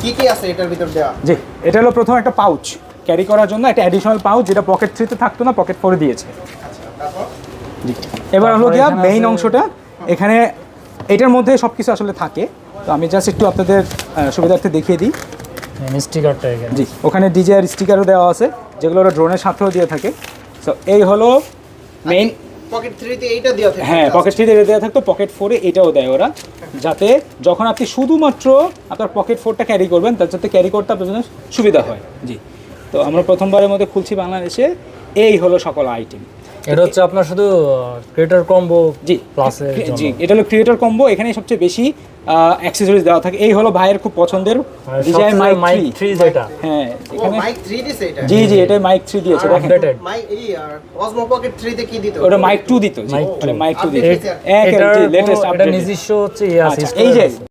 কি কি আছে এটার ভিতর দেওয়া? জি, এটা হলো প্রথম একটা পাউচ ক্যারি করার জন্য, একটা অ্যাডিশনাল পাউচ যেটা পকেট 3 তে থাকতো না, পকেট 4 দিয়েছে। আচ্ছা, তারপর জি, এবার হলো গিয়া মেইন অংশটা। এখানে এটার মধ্যে সব কিছু আসলে থাকে, তো আমি জাস্ট একটু আপনাদের সুবিধার্থে দেখিয়ে দিই। স্টিকারটা এখানে। জি, ওখানে ডিজিআর স্টিকারও দেওয়া আছে, যেগুলো ওরা ড্রোনের সাথেও দিয়ে থাকে। সো এই হলো মেইন। পকেট 3 তে এইটা দেওয়া থাকে? হ্যাঁ, পকেট 3 তে দেওয়া থাকতো, পকেট 4 এ এটাও দেয় ওরা, যাতে যখন আপনি শুধুমাত্র আপনার পকেট 4টা ক্যারি করবেন, তার যাতে ক্যারি করতে আপনার জন্য সুবিধা হয়। জি, তো আমরা প্রথমবারের মধ্যে খুলছি বাংলাদেশে। এই হলো সকল আইটেম। এটা হচ্ছে আপনার শুধু ক্রিয়েটর কম্বো জি প্লাসের জন্য। জি, এটা হলো ক্রিয়েটর কম্বো, এখানে সবচেয়ে বেশি অ্যাক্সেসরিজ দেওয়া থাকে। এই হলো ভাইয়ের খুব পছন্দের ডিজাইন মাইক 3 যেটা। হ্যাঁ, ও এখানে মাইক 3 দিছে এটা? জি জি, এটা মাইক 3 দিয়েছে দেখেন। আপডেটেড। মাইক এই অসমো পকেট 3 তে কি দিত? ওটা মাইক 2 দিত। জি, Mic 2 মাইক 2 দিত। Update হয়েছে। একের এটার লেটেস্ট এটা আপডেট। নিজস্ব হচ্ছে ইয়ে আছে, এই যে